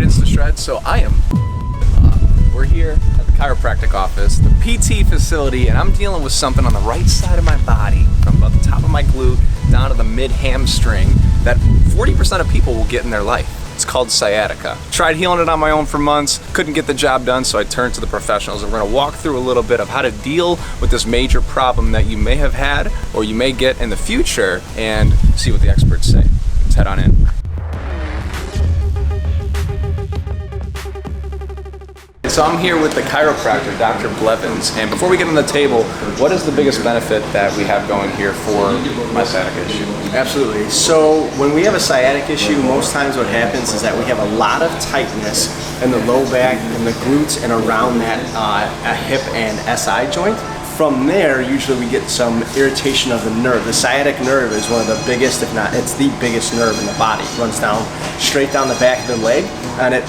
right into the shreds. So we're here at the chiropractic office, the PT facility, and I'm dealing with something on the right side of my body, from about the top of my glute down to the mid hamstring, that 40% of people will get in their life. It's called sciatica. Tried healing it on my own for months, couldn't get the job done, so I turned to the professionals, and we're gonna walk through a little bit of how to deal with this major problem that you may have had or you may get in the future, and see what the experts say. Let's head on in. So I'm here with the chiropractor, Dr. Blevins, and before we get on the table, what is the biggest benefit that we have going here for my sciatica issue? Absolutely. So when we have a sciatic issue, most times what happens is that we have a lot of tightness in the low back and the glutes and around that hip and SI joint. From there, usually we get some irritation of the nerve. The sciatic nerve is one of the biggest, if not, it's the biggest nerve in the body. It runs down, straight down the back of the leg, and it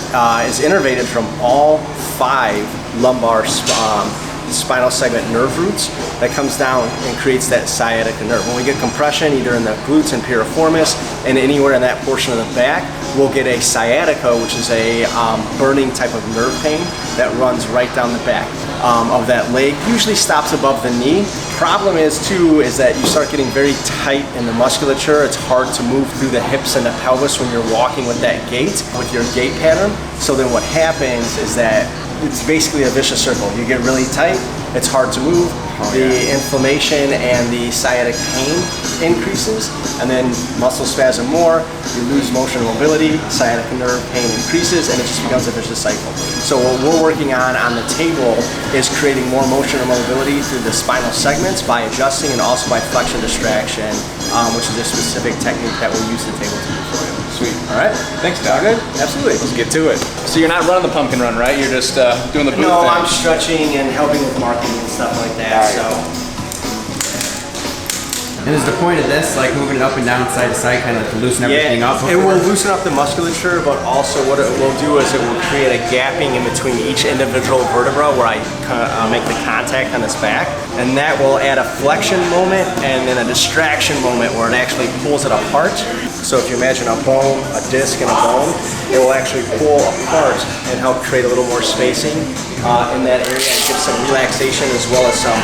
is innervated from all 5 lumbar spinal segment nerve roots that comes down and creates that sciatica nerve. When we get compression, either in the glutes and piriformis and anywhere in that portion of the back, we'll get a sciatica, which is a burning type of nerve pain that runs right down the back of that leg. Usually stops above the knee. Problem is that you start getting very tight in the musculature. It's hard to move through the hips and the pelvis when you're walking with that gait, with your gait pattern. So then what happens is that it's basically a vicious circle. You get really tight, it's hard to move, the inflammation and the sciatic pain increases, and then muscle spasm more, you lose motion and mobility, sciatic nerve pain increases, and it just becomes a vicious cycle. So what we're working on the table is creating more motion and mobility through the spinal segments by adjusting and also by flexion distraction, which is a specific technique that we'll use the table to do for you. Sweet. All right. Thanks, Doc. Good? Absolutely. Let's get to it. So you're not running the pumpkin run, right? You're just doing the booth No, thing. I'm stretching and helping with marking and stuff like that. So. And is the point of this like moving it up and down side to side, kind of to loosen everything up? It will loosen up the musculature, but also what it will do is it will create a gapping in between each individual vertebra where I make the contact on its back, and that will add a flexion moment and then a distraction moment where it actually pulls it apart. So if you imagine a bone, a disc, and a bone, it will actually pull apart and help create a little more spacing in that area and give some relaxation as well as some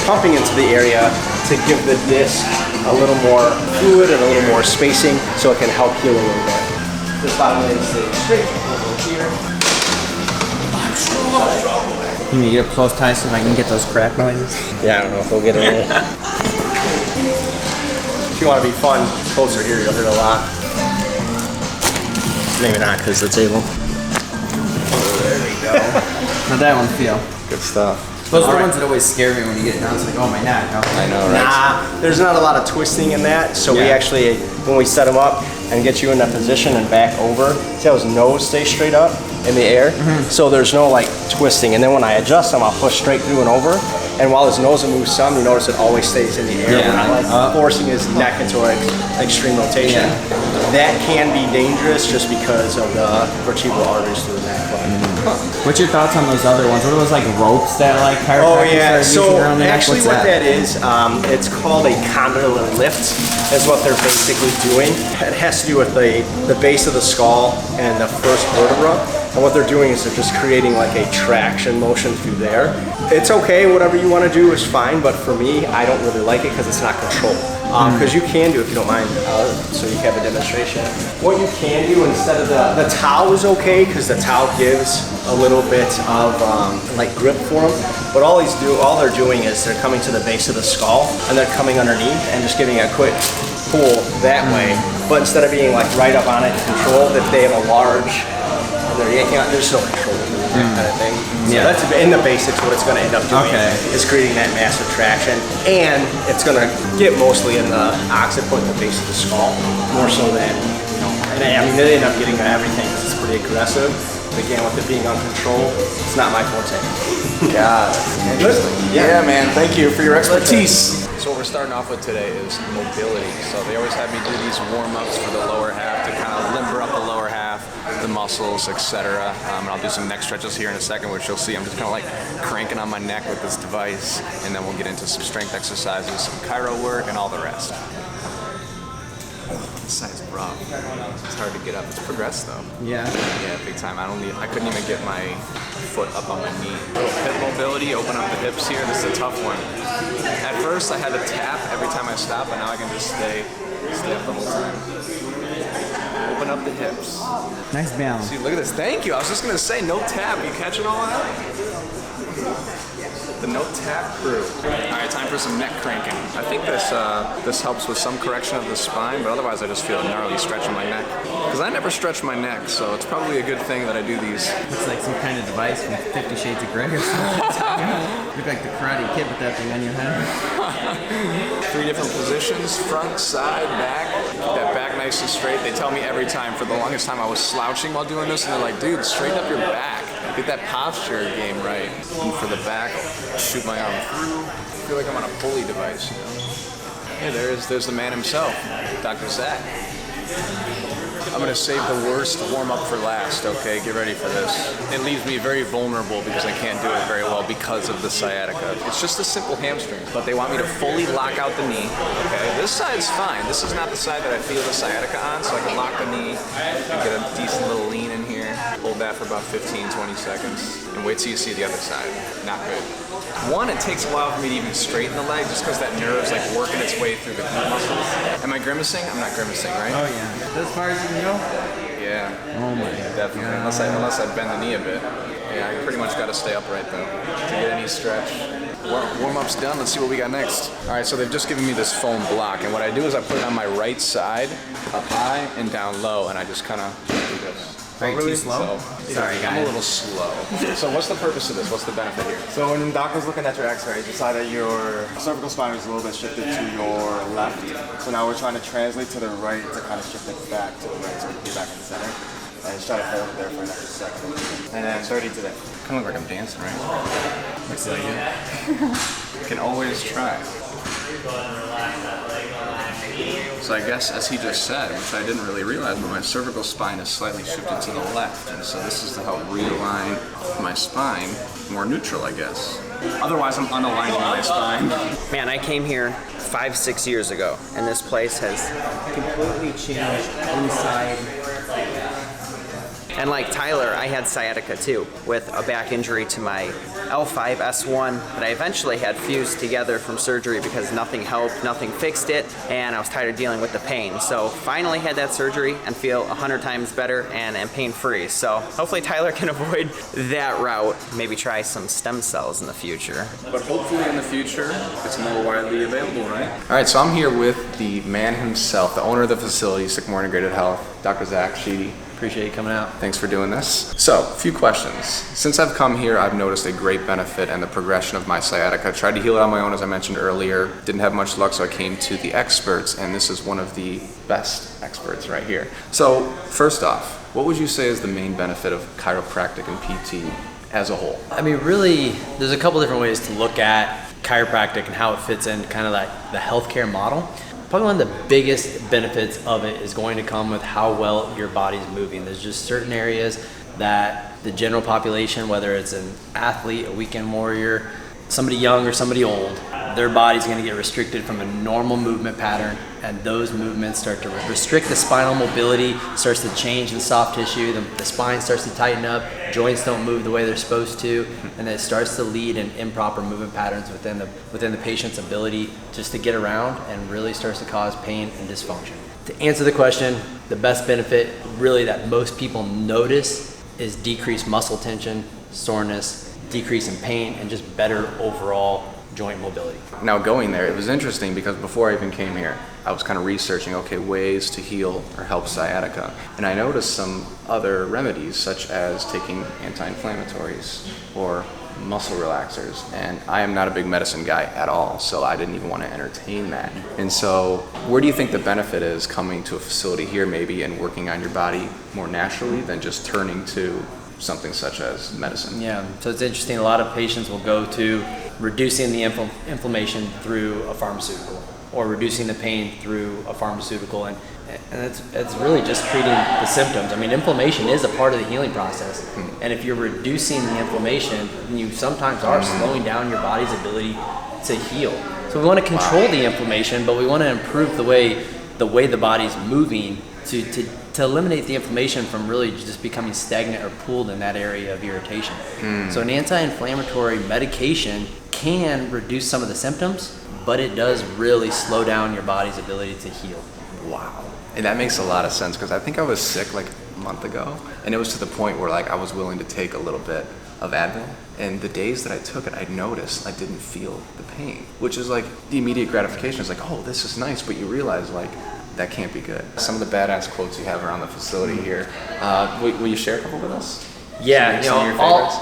pumping into the area to give the disc a little more fluid and a little more spacing so it can help heal a little bit. This bottom leg stays straight over here. You need to get up close, Ty, so I can get those crack noises. Yeah, I don't know if we'll get in it. If you want to be fun, closer here, you'll hear a lot. Maybe not because the table. Oh, there we go. How'd that one feel? Good stuff. Those are the ones that always scare me when you get down. It's like, oh my neck. I know, right? Nah, there's not a lot of twisting in that. So we actually, when we set them up and get you in that position and back over, see how his nose stays straight up in the air? So there's no like twisting. And then when I adjust them, I'll push straight through and over. And while his nose will move some, you notice it always stays in the air. When I like forcing his neck into an extreme rotation. That can be dangerous just because of the vertebral arteries through the neck. What's your thoughts on those other ones? What are those like ropes that like chiropractors are using around the neck? Actually what that is, it's called a condylar lift is what they're basically doing. It has to do with the base of the skull and the first vertebra. And what they're doing is they're just creating like a traction motion through there. It's okay, whatever you want to do is fine, but for me, I don't really like it because it's not controlled. Because you can do, if you don't mind, so you have a demonstration. What you can do instead of the towel is okay because the towel gives a little bit of like grip for them. But all they're doing is they're coming to the base of the skull and they're coming underneath and just giving a quick pull that way. But instead of being like right up on it and controlled, if they have a large, they're yanking out, there's no control kind of thing. So that's in the basics what it's going to end up doing is creating that massive traction, and it's going to get mostly in the occiput, the base of the skull, more so than, you know, and I mean they end up getting everything because it's pretty aggressive. But again, with it being uncontrolled, it's not my forte. God, interesting. Yeah, man, thank you for your expertise. So what we're starting off with today is mobility. So they always have me do these warm-ups for the lower half to kind of limber up the lower half, the muscles, etc. And I'll do some neck stretches here in a second, which you'll see. I'm just kind of like cranking on my neck with this device, and then we'll get into some strength exercises, some chiro work, and all the rest. This side's rough. It's hard to get up. It's progressed though. Yeah. Yeah, big time. I couldn't even get my foot up on my knee. Hip mobility, open up the hips here. This is a tough one. At first I had to tap every time I stopped, but now I can just stay up the whole time. Open up the hips. Nice balance. See, look at this. Thank you. I was just gonna say no tap. You catching all that? The no tap crew. All right, time for some neck cranking. I think this helps with some correction of the spine, but otherwise I just feel a gnarly stretch in my neck. Because I never stretch my neck, so it's probably a good thing that I do these. Looks like some kind of device from 50 Shades of Grey or something. Look like the Karate Kid with that thing on your head. 3 different positions, front, side, back. Keep that back nice and straight. They tell me every time. For the longest time I was slouching while doing this, and they're like, dude, straighten up your back. Get that posture game right. And for the back, shoot my arm through. I feel like I'm on a pulley device, you know? Hey, there's the man himself, Dr. Zach. I'm gonna save the worst warm-up for last, okay? Get ready for this. It leaves me very vulnerable because I can't do it very well because of the sciatica. It's just a simple hamstring, but they want me to fully lock out the knee, okay? This side's fine. This is not the side that I feel the sciatica on, so I can lock the knee and get a decent little lean in here. Hold that for about 15, 20 seconds, and wait till you see the other side. Not good. One, it takes a while for me to even straighten the leg just because that nerve's like working its way through the glute muscles. Am I grimacing? I'm not grimacing, right? Oh yeah. As far as you can go? Yeah. Oh my Definitely. God. Unless I bend the knee a bit. Yeah, I pretty much got to stay upright though to get any stretch. Warm-up's done. Let's see what we got next. All right, so they've just given me this foam block, and what I do is I put it on my right side, up high and down low, and I just kind of do this. Are you too slow? Sorry, guys. I'm a little slow. So what's the purpose of this? What's the benefit here? So when the doctor's looking at your x-ray, you saw that your cervical spine is a little bit shifted to your left. So now we're trying to translate to the right to kind of shift it back to the right so we can be back in the center. And just try to hold it there for an extra second. And then 30 to that. Kind of look like I'm dancing, right? Looks like it. Can always try. So I guess, as he just said, which I didn't really realize, but my cervical spine is slightly shifted to the left, and so this is to help realign my spine more neutral, I guess. Otherwise, I'm unaligning my spine. Man, I came here 5-6 years ago, and this place has Completely changed inside. And like Tyler, I had sciatica too, with a back injury to my L5, S1 that I eventually had fused together from surgery because nothing helped, nothing fixed it, and I was tired of dealing with the pain. So finally had that surgery and feel 100 times better and pain-free. So hopefully Tyler can avoid that route, maybe try some stem cells in the future. But hopefully in the future, it's more widely available, right? All right, so I'm here with the man himself, the owner of the facility, Sycamore Integrated Health, Dr. Zach Sheedy. Appreciate you coming out. Thanks for doing this. So, a few questions. Since I've come here, I've noticed a great benefit and the progression of my sciatica. I tried to heal it on my own, as I mentioned earlier. Didn't have much luck, so I came to the experts, and this is one of the best experts right here. So, first off, what would you say is the main benefit of chiropractic and PT as a whole? I mean, really, there's a couple different ways to look at chiropractic and how it fits in kind of like the healthcare model. Probably one of the biggest benefits of it is going to come with how well your body's moving. There's just certain areas that the general population, whether it's an athlete, a weekend warrior, somebody young or somebody old, their body's going to get restricted from a normal movement pattern, and those movements start to restrict the spinal mobility, starts to change the soft tissue, the spine starts to tighten up, joints don't move the way they're supposed to, and it starts to lead in improper movement patterns within the patient's ability just to get around, and really starts to cause pain and dysfunction. To answer the question, the best benefit really that most people notice is decreased muscle tension, soreness, decrease in pain, and just better overall joint mobility. Now going there, it was interesting because before I even came here, I was kind of researching, okay, ways to heal or help sciatica. And I noticed some other remedies such as taking anti-inflammatories or muscle relaxers. And I am not a big medicine guy at all, so I didn't even want to entertain that. And so where do you think the benefit is coming to a facility here maybe and working on your body more naturally than just turning to something such as medicine? Yeah, so it's interesting. A lot of patients will go to reducing the inflammation through a pharmaceutical or reducing the pain through a pharmaceutical, and it's really just treating the symptoms. I mean, inflammation is a part of the healing process, and if you're reducing the inflammation, you sometimes are slowing down your body's ability to heal. So we want to control the inflammation, but we want to improve the way the way the body's moving to eliminate the inflammation from really just becoming stagnant or pooled in that area of irritation. So an anti-inflammatory medication can reduce some of the symptoms, but it does really slow down your body's ability to heal. Wow. And that makes a lot of sense, because I think I was sick like a month ago, and it was to the point where like I was willing to take a little bit of Advil, and the days that I took it, I noticed I didn't feel the pain, which is like the immediate gratification. It's like, oh, this is nice, but you realize like that can't be good. Some of the badass quotes you have around the facility here. Will you share a couple with us? Yeah, Some of your favorites?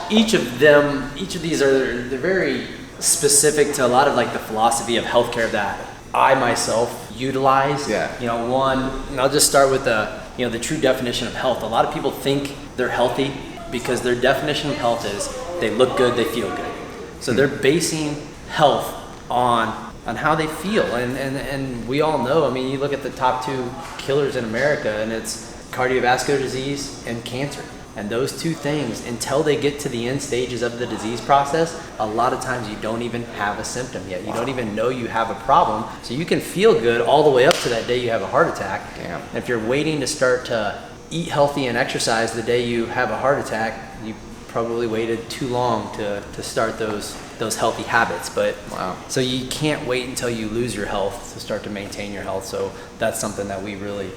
each of these they're very specific to a lot of like the philosophy of healthcare that I myself utilize. Yeah. And I'll just start with the true definition of health. A lot of people think they're healthy because their definition of health is they look good, they feel good. So they're basing health on how they feel, and we all know. I mean, you look at the top 2 killers in America, and it's cardiovascular disease and cancer. And those 2 things, until they get to the end stages of the disease process, a lot of times you don't even have a symptom yet. You don't even know you have a problem. So you can feel good all the way up to that day you have a heart attack. Damn. And if you're waiting to start to eat healthy and exercise the day you have a heart attack, you probably waited too long to start those healthy habits. But wow. So you can't wait until you lose your health to start to maintain your health. So that's something that we really,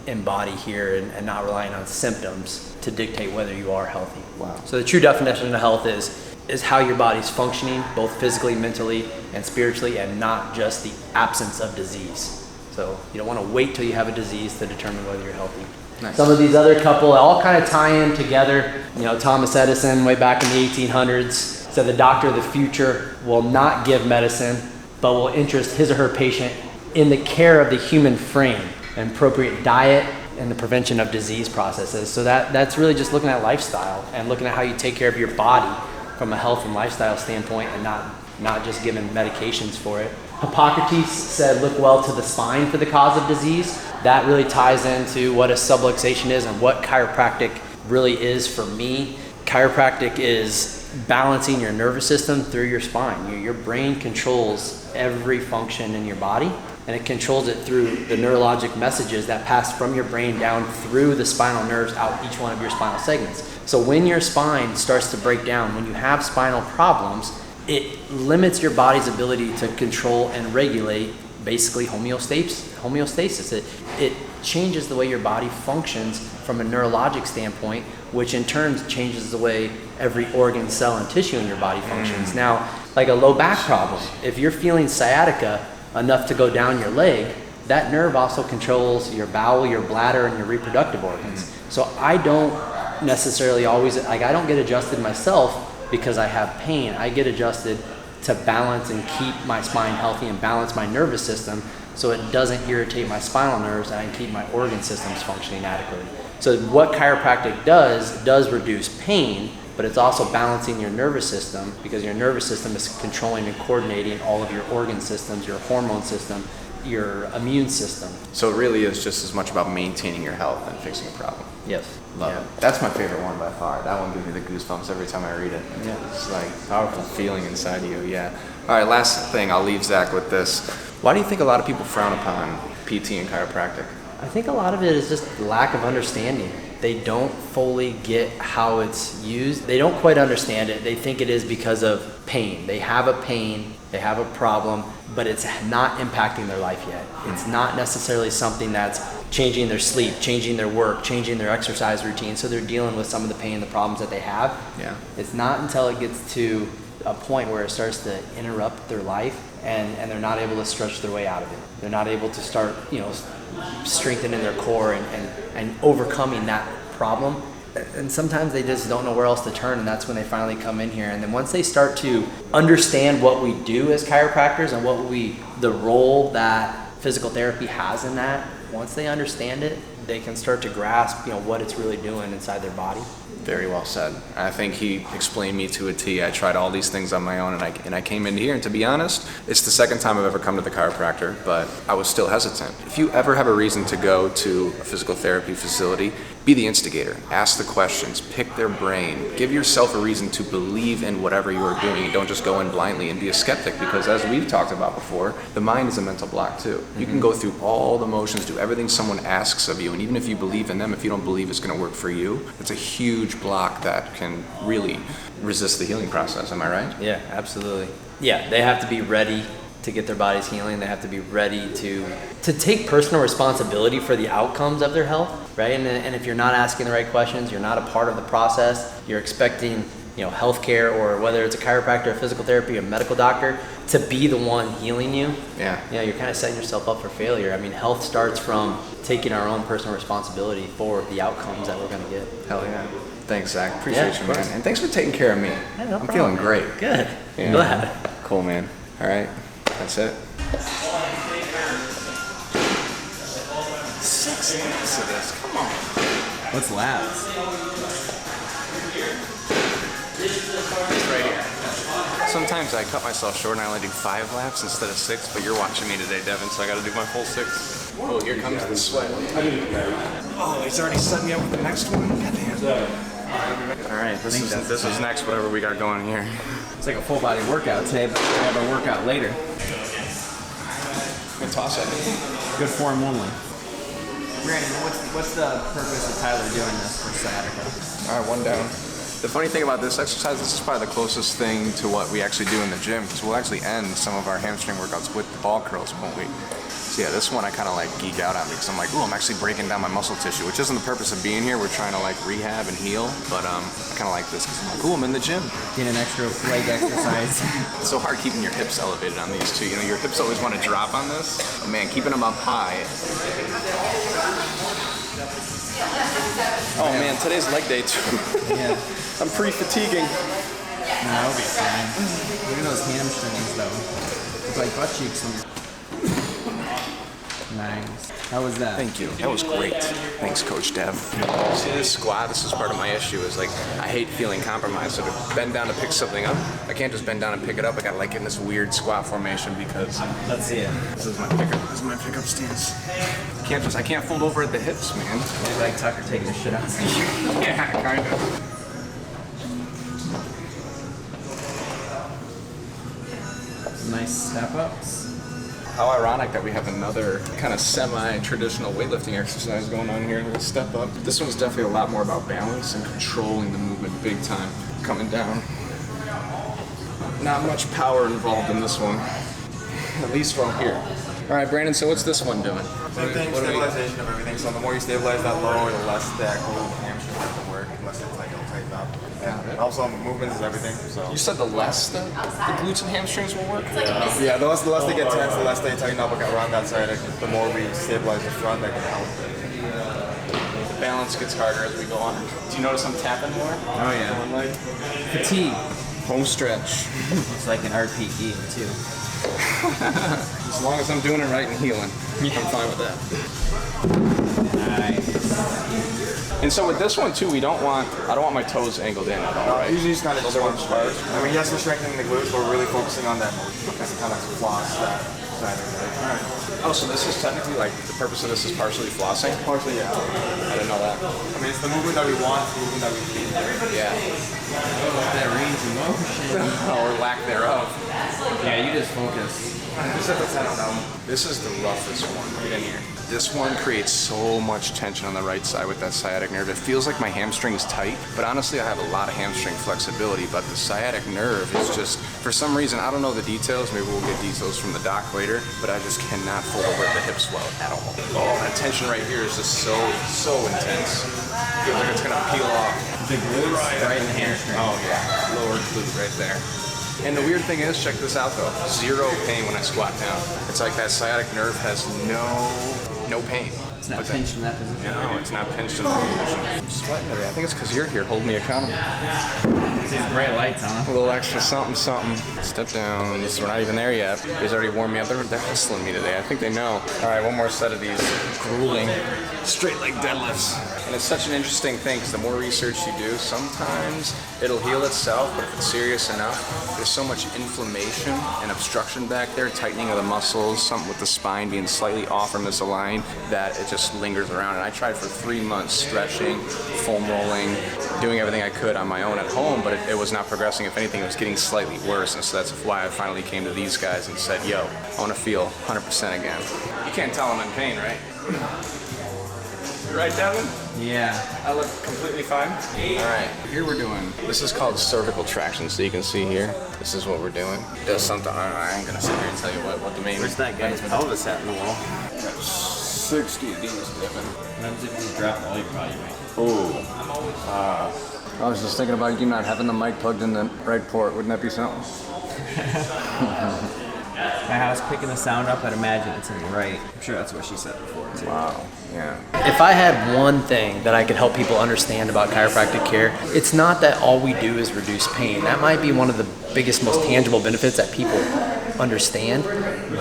embody here, and not relying on symptoms to dictate whether you are healthy. Wow. So the true definition of health is how your body's functioning, both physically, mentally, and spiritually, and not just the absence of disease. So you don't want to wait till you have a disease to determine whether you're healthy. Nice. Some of these other couple all kind of tie in together. Thomas Edison, way back in the 1800s, said the doctor of the future will not give medicine, but will interest his or her patient in the care of the human frame and appropriate diet and the prevention of disease processes. So that's really just looking at lifestyle and looking at how you take care of your body from a health and lifestyle standpoint, and not just giving medications for it. Hippocrates said, look well to the spine for the cause of disease. That really ties into what a subluxation is and what chiropractic really is for me. Chiropractic is balancing your nervous system through your spine. Your brain controls every function in your body, and it controls it through the neurologic messages that pass from your brain down through the spinal nerves out each one of your spinal segments. So when your spine starts to break down, when you have spinal problems, it limits your body's ability to control and regulate basically homeostasis. It changes the way your body functions from a neurologic standpoint, which in turn changes the way every organ, cell, and tissue in your body functions. Now, like a low back problem, if you're feeling sciatica enough to go down your leg, that nerve also controls your bowel, your bladder, and your reproductive organs. So I don't necessarily always, I don't get adjusted myself because I have pain. I get adjusted to balance and keep my spine healthy and balance my nervous system so it doesn't irritate my spinal nerves, and I can keep my organ systems functioning adequately. So what chiropractic does reduce pain, but it's also balancing your nervous system, because your nervous system is controlling and coordinating all of your organ systems, your hormone system, your immune system. So it really is just as much about maintaining your health and fixing a problem. Yes. Love it. That's my favorite one by far. That one gives me the goosebumps every time I read it. Yeah. It's like powerful feeling inside you. Yeah. All right. Last thing. I'll leave Zach with this. Why do you think a lot of people frown upon PT and chiropractic? I think a lot of it is just lack of understanding. They don't fully get how it's used. They don't quite understand it. They think it is because of pain. They have a pain, they have a problem, but it's not impacting their life yet. It's not necessarily something that's changing their sleep, changing their work, changing their exercise routine. So they're dealing with some of the pain, the problems that they have. Yeah. It's not until it gets to a point where it starts to interrupt their life and they're not able to stretch their way out of it. They're not able to start, strengthening their core and overcoming that problem. And sometimes they just don't know where else to turn, and that's when they finally come in here. And then once they start to understand what we do as chiropractors and the role that physical therapy has in that, once they understand it, they can start to grasp, what it's really doing inside their body. Very well said. I think he explained me to a T. I tried all these things on my own, and I came in here, and to be honest, it's the second time I've ever come to the chiropractor, but I was still hesitant. If you ever have a reason to go to a physical therapy facility, be the instigator, ask the questions, pick their brain, give yourself a reason to believe in whatever you are doing. Don't just go in blindly and be a skeptic, because as we've talked about before, the mind is a mental block too. You can go through all the motions, do everything someone asks of you, and even if you believe in them, if you don't believe it's going to work for you, it's a huge block that can really resist the healing process. Am I right? Yeah, absolutely. Yeah, they have to be ready to get their bodies healing. They have to be ready to take personal responsibility for the outcomes of their health, right? And if you're not asking the right questions, you're not a part of the process, you're expecting, healthcare, or whether it's a chiropractor, a physical therapy, a medical doctor, to be the one healing you. Yeah. You're kind of setting yourself up for failure. I mean, health starts from taking our own personal responsibility for the outcomes that we're going to get. Hell yeah. Thanks, Zach. Appreciate Yeah, you, man. And thanks for taking care of me. Yeah, no I'm problem. feeling great. Good. Yeah. Glad. Cool, man. All right. That's it. 6 laps of this. Come on. What's laps? Right here. Sometimes I cut myself short and I only do 5 laps instead of 6, but you're watching me today, Devin, so I gotta do my full 6. Oh, here comes the sweat. Oh, he's already setting me up with the next one? Goddamn. All right, this is next, whatever we got going here. It's like a full body workout today, but I have a workout later. Good toss up. Good form only. Brandon, what's the purpose of Tyler doing this for sciatica? All right, one down. The funny thing about this exercise, this is probably the closest thing to what we actually do in the gym, because we'll actually end some of our hamstring workouts with the ball curls, won't we? So yeah, this one I kind of like geek out on, because I'm like, ooh, I'm actually breaking down my muscle tissue, which isn't the purpose of being here. We're trying to like rehab and heal, but I kind of like this because I'm like, ooh, I'm in the gym. Get an extra leg exercise. It's so hard keeping your hips elevated on these too. Your hips always want to drop on this. But man, keeping them up high. Oh man, today's leg day too. Yeah. I'm pre-fatiguing. No, that'll be fine. Look at those hamstrings though. It's like butt cheeks when you're... Nice. How was that? Thank you. That was great. Thanks, Coach Dev. See this squat? This is part of my issue. Is like I hate feeling compromised. So to bend down to pick something up, I can't just bend down and pick it up. I gotta like get in this weird squat formation because Let's see it. this is my pickup. This is my pickup stance. I can't fold over at the hips, man. It's like Tucker taking the shit out. Yeah, kind of. Nice step ups. How ironic that we have another kind of semi-traditional weightlifting exercise going on here, a little step up. This one's definitely a lot more about balance and controlling the movement big time. Coming down. Not much power involved in this one, at least from here. All right, Brandon, so what's this one doing? Same thing, What do we- stabilization of everything. So the more you stabilize that lower, the less that glute hamstring has to work, less it's like it'll tighten up. And also movement is everything. So You said the less the glutes and hamstrings will work? yeah, the less they get tense, the less they tighten up around that side. The more we stabilize the front, that can help. The balance gets harder as we go on. Do you notice I'm tapping more? Oh yeah. One leg? Fatigue. Home stretch. It's like an RPE too. As long as I'm doing it right and healing, I'm fine with that. Nice. And so with this one too, I don't want my toes angled in at all, right? Usually just kind of just one start. I mean, yes, we're strengthening the glutes, but we're really focusing on that motion because it kind of floss that side of it. All right. Oh, so this is technically like the purpose of this is partially flossing? Partially, yeah. I didn't know that. I mean, it's the movement that we want, it's the movement that we need. Yeah. That range of motion. Or lack thereof. Yeah, you just focus. I don't know. This is the roughest one right in here. This one creates so much tension on the right side with that sciatic nerve. It feels like my hamstring is tight, but honestly I have a lot of hamstring flexibility, but the sciatic nerve is just, for some reason, I don't know the details, maybe we'll get details from the doc later, but I just cannot fold over at the hips well at all. Oh, that tension right here is just so intense. Feels like it's gonna peel off. The glutes right in the hamstring. Oh yeah, lower glute right there. And the weird thing is, check this out though, zero pain when I squat down. It's like that sciatic nerve has no pain. It's not pinched in that position. No, it's not pinched in that position. I'm sweating today. I think it's because you're here holding me accountable. These bright lights on. A little extra something. Step down. We're not even there yet. He's already warmed me up. They're hustling me today. I think they know. All right, one more set of these grueling straight leg deadlifts. And it's such an interesting thing because the more research you do, sometimes it'll heal itself, but if it's serious enough, there's so much inflammation and obstruction back there, tightening of the muscles, something with the spine being slightly off or misaligned, that it just lingers around. And I tried for 3 months stretching, foam rolling, doing everything I could on my own at home, but it was not progressing. If anything, it was getting slightly worse. And so that's why I finally came to these guys and said, yo, I want to feel 100% again. You can't tell I'm in pain, right? Right, Devin? Yeah. I look completely fine. All right, here we're doing, this is called cervical traction. So you can see here, this is what we're doing. There's something, I ain't gonna sit here and tell you what the main. Where's that guy's pelvis at in the wall? 60 of these, Devin. What happens if you drop all your body weight? Ooh. I was just thinking about you not having the mic plugged in the right port. Wouldn't that be something? My house picking the sound up, I'd imagine it's in the right. I'm sure that's what she said before, too. Wow, yeah. If I had one thing that I could help people understand about chiropractic care, it's not that all we do is reduce pain. That might be one of the biggest, most tangible benefits that people understand,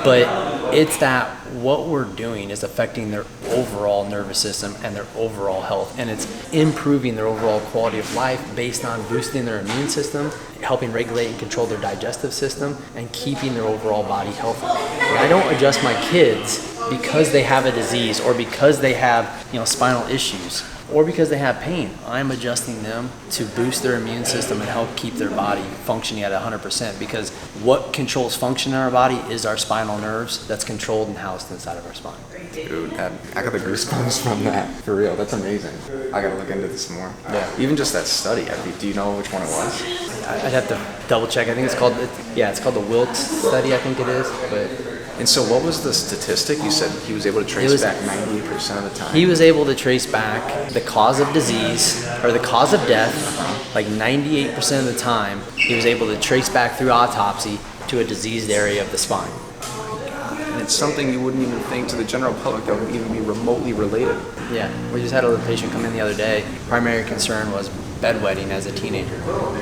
but it's that what we're doing is affecting their overall nervous system and their overall health, and it's improving their overall quality of life based on boosting their immune system, helping regulate and control their digestive system, and keeping their overall body healthy. And I don't adjust my kids because they have a disease or because they have, spinal issues or because they have pain. I'm adjusting them to boost their immune system and help keep their body functioning at 100%, because what controls function in our body is our spinal nerves that's controlled and housed inside of our spine. Dude, I got the goosebumps from that. For real, that's amazing. I gotta look into this more. Yeah. Even just that study, do you know which one it was? I'd have to double check. I think it's called the Wilkes study, I think it is. But And so what was the statistic? You said he was able to trace back 90% of the time. He was able to trace back the cause of disease or the cause of death, like 98% of the time. He was able to trace back through autopsy to a diseased area of the spine. And it's something you wouldn't even think to the general public that would even be remotely related. Yeah, we just had a patient come in the other day. Primary concern was bedwetting as a teenager.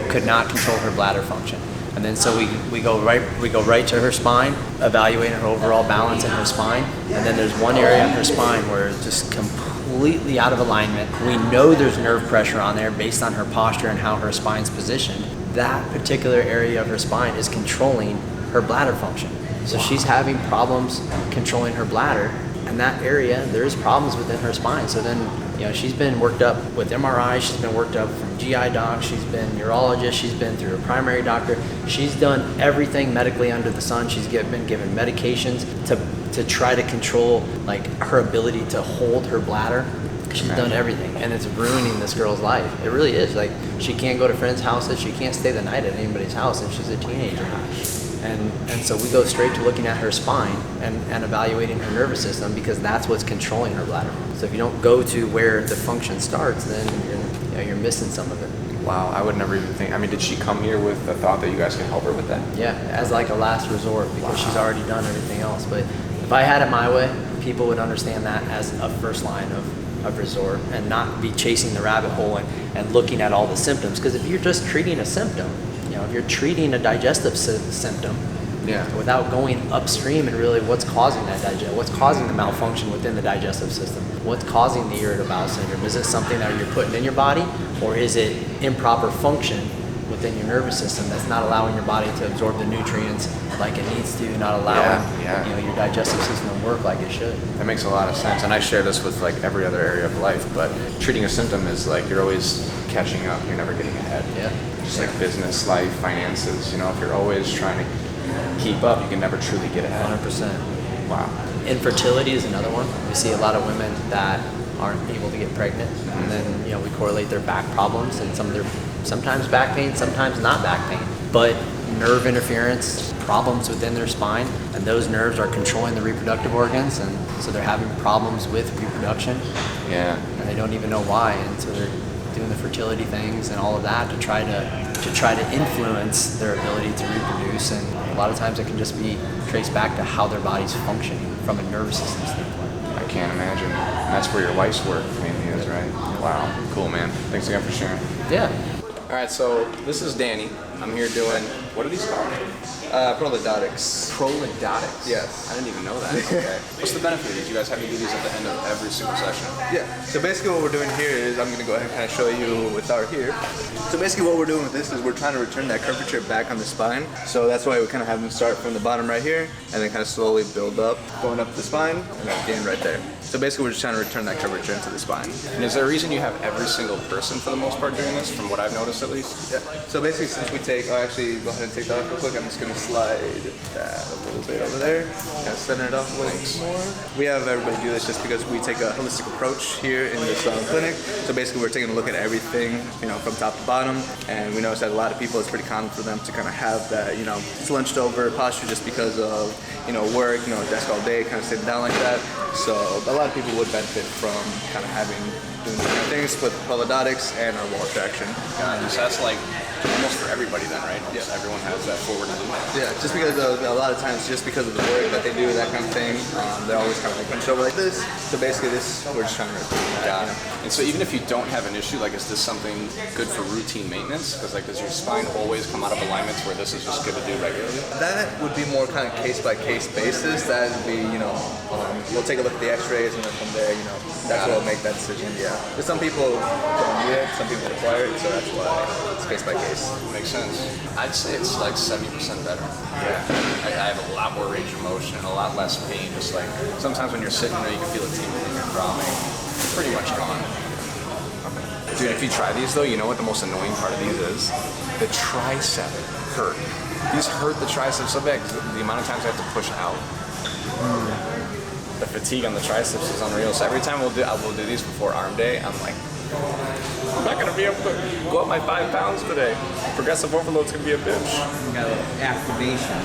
Could not control her bladder function. And then so we go right to her spine, evaluating her overall balance in her spine. And then there's one area in her spine where it's just completely out of alignment. We know there's nerve pressure on there based on her posture and how her spine's positioned. That particular area of her spine is controlling her bladder function. So she's having problems controlling her bladder. In that area, there's problems within her spine. So then, she's been worked up with MRI, she's been worked up from GI doc, she's been neurologist, she's been through a primary doctor. She's done everything medically under the sun. She's been given medications to try to control her ability to hold her bladder. She's done everything, and it's ruining this girl's life. It really is. She can't go to friends' houses, she can't stay the night at anybody's house, and she's a teenager. And so we go straight to looking at her spine and evaluating her nervous system, because that's what's controlling her bladder. So if you don't go to where the function starts, then you're missing some of it. Wow, I would never even think. Did she come here with the thought that you guys could help her with that? Yeah, as a last resort, because she's already done everything else. But if I had it my way, people would understand that as a first line of resort, and not be chasing the rabbit hole and looking at all the symptoms. Because if you're just treating a symptom, if you're treating a digestive symptom, without going upstream and really what's causing that what's causing the malfunction within the digestive system, what's causing the irritable bowel syndrome? Is it something that you're putting in your body, or is it improper function within your nervous system that's not allowing your body to absorb the nutrients like it needs to, not allowing your digestive system to work like it should? That makes a lot of sense, and I share this with every other area of life. But treating a symptom is you're always catching up. You're never getting ahead. Yeah. Just like business, life, finances. If you're always trying to keep up, you can never truly get ahead. 100%. Wow. Infertility is another one. We see a lot of women that aren't able to get pregnant, and then we correlate their back problems and sometimes back pain, sometimes not back pain, but nerve interference, problems within their spine, and those nerves are controlling the reproductive organs, and so they're having problems with reproduction. Yeah. And they don't even know why, and so they're doing the fertility things and all of that to try to influence their ability to reproduce. And a lot of times it can just be traced back to how their body's functioning from a nervous system standpoint. I can't imagine. That's where your wife's work mainly is, right? Wow. Cool, man. Thanks again for sharing. Yeah. All right, so this is Danny. I'm here doing, what are these called? Prolodics. Prolodics? Yes. I didn't even know that. Okay. What's the benefit of these? You guys have to do these at the end of every single session. Yeah, so basically what we're doing here is, I'm gonna go ahead and kind of show you with our here. So basically what we're doing with this is we're trying to return that curvature back on the spine. So that's why we kind of have them start from the bottom right here, and then kind of slowly build up, going up the spine, and at the end right there. So basically we're just trying to return that curvature into the spine. And is there a reason you have every single person for the most part doing this, from what I've noticed at least? Yeah, so basically since we take, oh actually go ahead and take that off real quick, I'm just gonna slide that a little bit over there, kind of center it off a little more. We have everybody do this just because we take a holistic approach here in this clinic. So basically we're taking a look at everything, you know, from top to bottom, and we notice that a lot of people, it's pretty common for them to kind of have that, you know, slunched over posture just because of, you know, work, you know, desk all day, kind of sitting down like that. So a lot of people would benefit from kind of doing these kind of things with prolodics and our wall traction. God, so that's like almost for everybody then, right? Almost everyone has that forward movement. Yeah, just because a lot of times, just because of the work that they do, that kind of thing, they're always kind of like hunched over like this. So basically this, we're just trying to repeat that. Got it. And so even if you don't have an issue, like is this something good for routine maintenance? Because like does your spine always come out of alignments where this is just good to do regularly? That would be more kind of case by case basis. That would be, you know, we'll take a look at the x-rays and then from there, you know, that's what will make that decision, yeah. Because some people don't need it, some people require it, so that's why it's case by case. Makes sense. I'd say it's like 70% better. Yeah. I have a lot more range of motion, a lot less pain. Just like sometimes when you're sitting there, you can feel it tingling in your throbbing. It's pretty much gone. Dude, if you try these though, you know what the most annoying part of these is? The tricep hurt. These hurt the triceps so bad because the amount of times I have to push out. The fatigue on the triceps is unreal. So every time we'll do these before arm day, I'm like, I'm not gonna be able to go up my 5 pounds today. Progressive overload's gonna be a bitch. Got a little activation.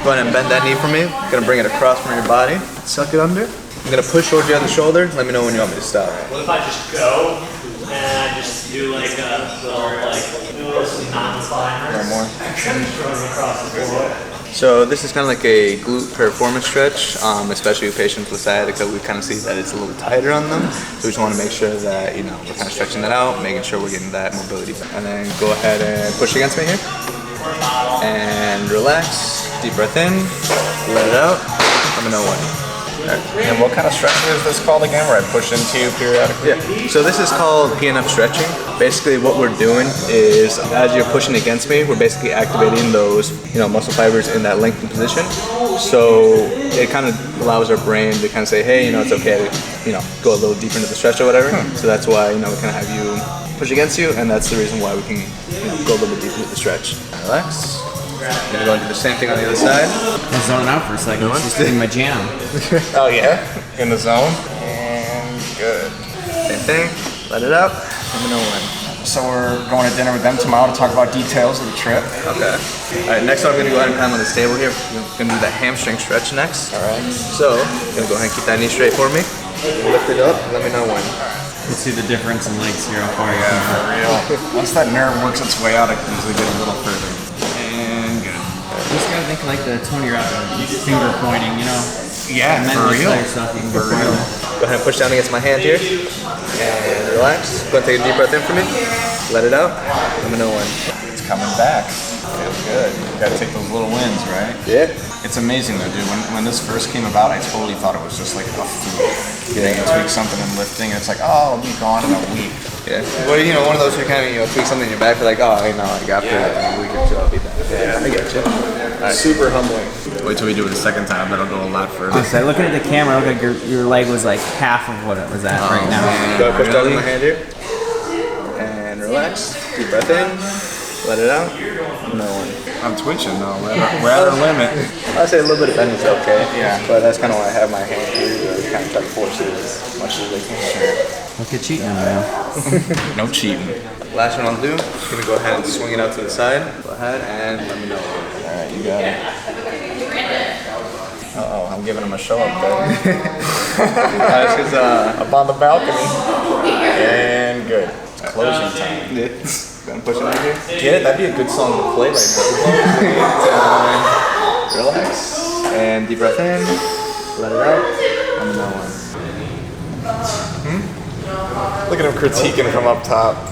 Go ahead and bend that knee for me. Gonna bring it across from your body. Suck it under. I'm gonna push towards you on the shoulder. Let me know when you want me to stop. What if I just go and I just do like a little non-spine? One more. Across the floor. So this is kind of like a glute performance stretch, especially with patients with sciatica. We kind of see that it's a little tighter on them, so we just want to make sure that, you know, we're kind of stretching that out, making sure we're getting that mobility back. And then go ahead and push against me here, and relax. Deep breath in, let it out. Let me know when. And what kind of stretching is this called again, where I push into you periodically? Yeah, so this is called PNF stretching. Basically what we're doing is, as you're pushing against me, we're basically activating those, you know, muscle fibers in that lengthened position. So it kind of allows our brain to kind of say, hey, you know, it's okay to, you know, go a little deeper into the stretch or whatever. So that's why, you know, we kind of have you push against you, and that's the reason why we can, you know, go a little bit deeper into the stretch. Relax. I'm gonna go and do the same thing on the other side. I'm zoning out for a second. Just doing my jam. Oh yeah? In the zone? And good. Same thing. Let it out. Let me know when. So we're going to dinner with them tomorrow to talk about details of the trip. Okay. All right, next I'm gonna go ahead and climb on this table here. We're gonna do that hamstring stretch next. All right. So, gonna go ahead and keep that knee straight for me. Lift it up, let me know when. You see the difference in legs here, how far you Yeah, for real. Once that nerve works its way out, I can usually get a little further. And good. You just gotta think like the Tony Robbins, finger pointing, you know? Yeah, Mental for real. stuff you can For real. Go ahead and push down against my hand here. And relax. Go ahead and take a deep breath in for me. Let it out. Let me know when. It's coming back. Feels good. You gotta take those little wins, right? Yeah. It's amazing though, dude. When this first came about, I totally thought it was just like a fluke. You tweak something in lifting, and it's like, oh, I'll be gone in a week. Yeah. Well, you know, one of those who kind of, you know, tweak something in your back, for like, oh, you know, like after a week or two, I'll be back. Yeah, I get you. Right. Super humbling. Wait till we do it a second time. That'll go a lot further. So looking at the camera, look like your leg was like half of what it was at right now. Go ahead and push down with my hand here. And relax. Deep breath in. Let it out. No one. I'm twitching though. We're at our limit. I'd say a little bit of bend is okay. Yeah. But that's kind of why I have my hand here to kind of try to force it as much as I can. Sure. Look at cheating, man. No cheating. Last one I'll do. I'm gonna go ahead and swing it out to the side. Go ahead and let me know. Alright, you got it. Uh-oh, I'm giving him a show up there. This is Up on the balcony. And good. It's closing time. Gonna push it out here. Get it? That'd be a good song to play right now. Relax. And deep breath in. Let it out. Let me know when. Look at him critiquing from up top.